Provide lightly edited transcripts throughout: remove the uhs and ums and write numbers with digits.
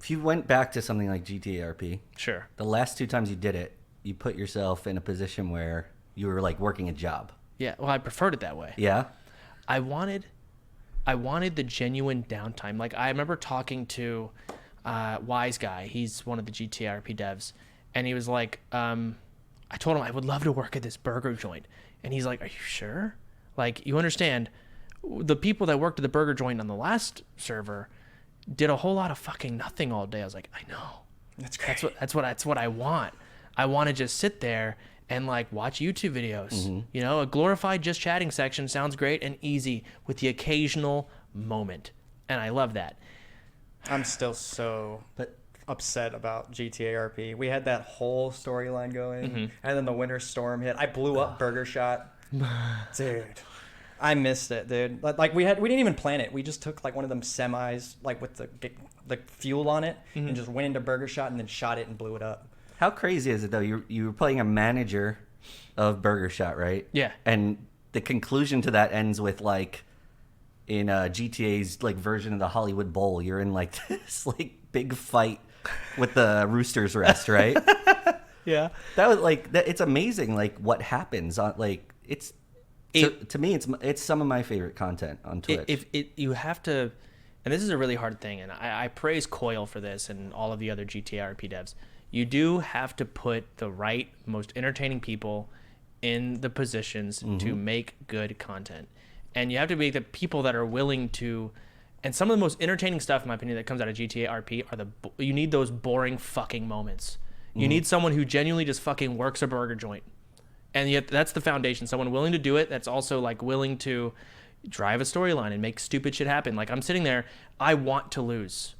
if you went back to something like GTA RP, Sure. the last 2 times you did it, you put yourself in a position where you were like working a job. Yeah. Well, I preferred it that way. Yeah. I wanted the genuine downtime. Like I remember talking to Wiseguy. He's one of the GTA RP devs, and he was like, I told him I would love to work at this burger joint, and he's like, "Are you sure? Like you understand, the people that worked at the burger joint on the last server did a whole lot of fucking nothing all day." I was like, "I know. That's great. That's what I want. I want to just sit there and like watch YouTube videos. You know, a glorified just chatting section sounds great and easy with the occasional moment, and I love that." I'm still so upset about GTA RP. We had that whole storyline going, and then the winter storm hit. I blew up Burger Shot. Dude, I missed it, dude. Like we didn't even plan it. We just took like one of them semis, like with the fuel on it, and just went into Burger Shot and then shot it and blew it up. How crazy is it though? You were playing a manager of Burger Shot, right? Yeah. And the conclusion to that ends with like in GTA's like version of the Hollywood Bowl, you're in like this like big fight with the Roosters Rest, right? Yeah. That was like that. It's amazing, like what happens on like it's. To me, it's some of my favorite content on Twitch. You have to, and this is a really hard thing, and I praise Koil for this and all of the other GTA RP devs. You do have to put the right, most entertaining people in the positions to make good content. And you have to be the people that are willing to, and some of the most entertaining stuff, in my opinion, that comes out of GTA RP are you need those boring fucking moments. You need someone who genuinely just fucking works a burger joint. And yet that's the foundation. Someone willing to do it that's also like willing to drive a storyline and make stupid shit happen. Like I'm sitting there, I want to lose.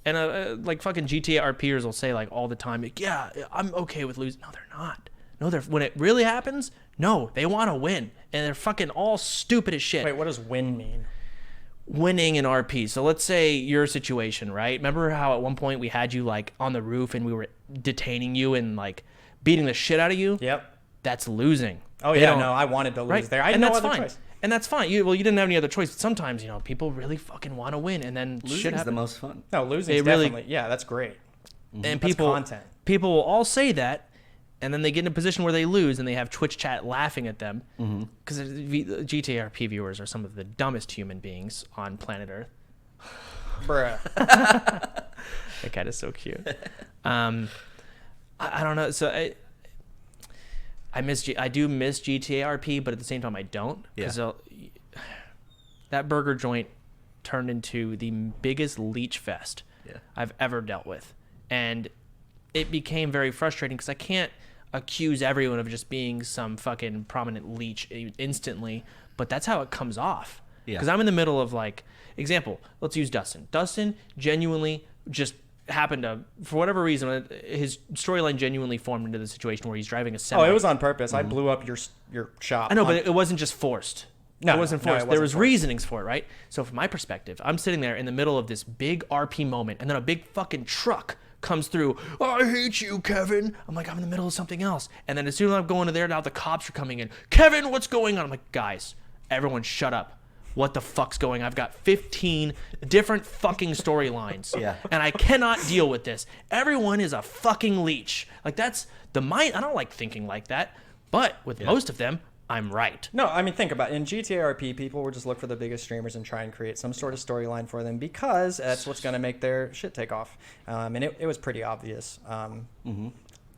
And like fucking GTA RPers will say like all the time, like, yeah, I'm okay with losing. No, they're not. No, when it really happens, no, they want to win. And they're fucking all stupid as shit. Wait, what does win mean? Winning in RP. So let's say your situation, right? Remember how at one point we had you like on the roof and we were detaining you and like beating the shit out of you? Yep. That's losing. Oh, yeah, no, I wanted to lose there. I had no other choice. And that's fine. You didn't have any other choice. But sometimes, you know, people really fucking want to win, and then shit Losing's happens. the most fun. No, losing is definitely, yeah, that's great. And That's content. people will all say that, and then they get in a position where they lose, and they have Twitch chat laughing at them. Because GTA RP viewers are some of the dumbest human beings on planet Earth. Bruh. That cat is so cute. I don't know. So I do miss GTA RP, but at the same time I don't, because that burger joint turned into the biggest leech fest I've ever dealt with, and it became very frustrating because I can't accuse everyone of just being some fucking prominent leech instantly, but that's how it comes off. Because I'm in the middle of like, example, let's use Dustin. Dustin genuinely just happened to, for whatever reason, his storyline genuinely formed into the situation where he's driving a semi. Oh, it was on purpose. I blew up your shop. I know, but it wasn't just forced. No, it wasn't no, forced. it There wasn't was forced. reasonings for it, right? So from my perspective, I'm sitting there in the middle of this big RP moment, and then a big fucking truck comes through. I hate you, Kevin. I'm like, I'm in the middle of something else. And then as soon as I'm going to there, now the cops are coming in. Kevin, what's going on? I'm like, guys, everyone shut up. What the fuck's going on? I've got 15 different fucking storylines. And I cannot deal with this. Everyone is a fucking leech. Like, that's the mind. I don't like thinking like that. But with most of them, I'm right. No, I mean, think about it. In GTA RP, people would just look for the biggest streamers and try and create some sort of storyline for them because that's what's going to make their shit take off. And it was pretty obvious.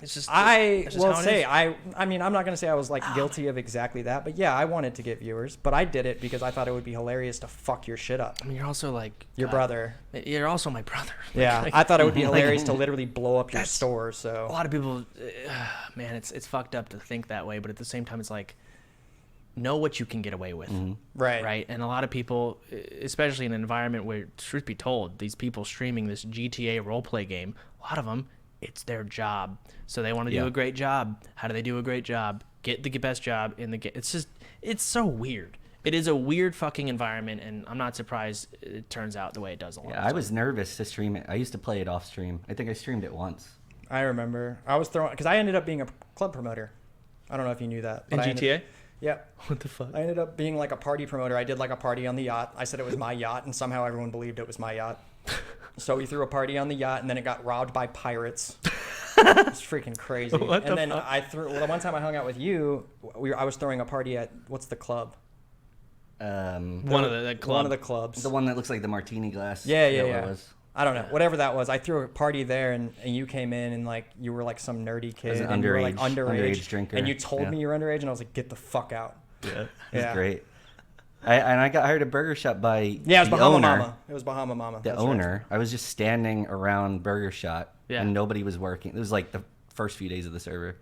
It's just I that's just will how it say, is. I mean, I'm not going to say I was like guilty of exactly that, but yeah, I wanted to get viewers, but I did it because I thought it would be hilarious to fuck your shit up. I mean, you're also like Your brother. You're also my brother. Yeah, Like, I thought it would be hilarious to literally blow up your store. a So lot of people, man, it's fucked up to think that way, but at the same time, it's like, know what you can get away with. right. And a lot of people, especially in an environment where, truth be told, these people streaming this GTA roleplay game, a lot of them, it's their job. So they want to do a great job. How do they do a great job? Get the best job in the game. It's so weird. It is a weird fucking environment, and I'm not surprised it turns out the way it does a lot. I was nervous to stream it. I used to play it off stream. I think I streamed it once. I remember. I was throwing because I ended up being a club promoter. I don't know if you knew that. In GTA? Yeah. What the fuck? I ended up being like a party promoter. I did like a party on the yacht. I said it was my yacht, and somehow everyone believed it was my yacht. So we threw a party on the yacht, and then it got robbed by pirates. It's freaking crazy. And then the one time I hung out with you, I was throwing a party at, what's the club? One of the clubs. The one that looks like the martini glass. Yeah. I don't know. Whatever that was. I threw a party there, and you came in, and like you were like some nerdy kid. An you were like underage drinker. And you told me you were underage, and I was like, get the fuck out. Yeah. It was great. I got hired at Burger Shot by it was the Bahama owner. Mama. It was Bahama Mama. The owner. Right. I was just standing around Burger Shot, and nobody was working. It was like the first few days of the server.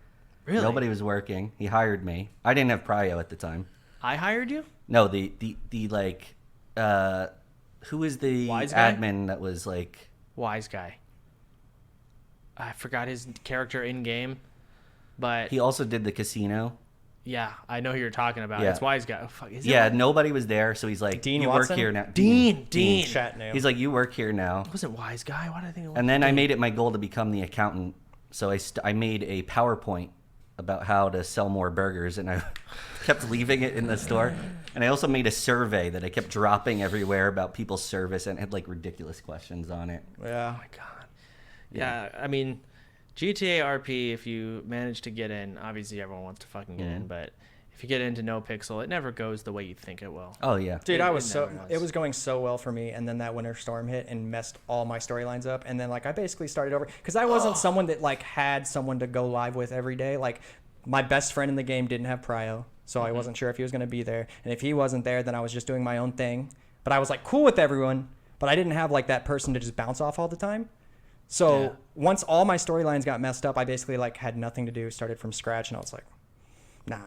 Really? Nobody was working. He hired me. I didn't have prio at the time. I hired you? No, the like, who was the admin that was like Wiseguy? I forgot his character in game, but he also did the casino. Yeah, I know who you're talking about. Yeah. It's Wiseguy. Oh, fuck, nobody was there, so he's like, Dean you Watson? work here now. Dean. He's like, you work here now. Was it Wiseguy? Why did I think it was? And then Dean? I made it my goal to become the accountant. So I made a PowerPoint about how to sell more burgers, and I kept leaving it in the store. And I also made a survey that I kept dropping everywhere about people's service, and it had like ridiculous questions on it. Yeah. Oh my god. Yeah, I mean, GTA RP, if you manage to get in, obviously everyone wants to fucking get in, but if you get into NoPixel, it never goes the way you think it will. Oh yeah, dude, it was going so well for me, and then that winter storm hit and messed all my storylines up, and then like I basically started over because I wasn't someone that like had someone to go live with every day. Like my best friend in the game didn't have prio, so I wasn't sure if he was going to be there, and if he wasn't there, then I was just doing my own thing. But I was like cool with everyone, but I didn't have like that person to just bounce off all the time. So once all my storylines got messed up, I basically like had nothing to do, started from scratch, and I was like, nah.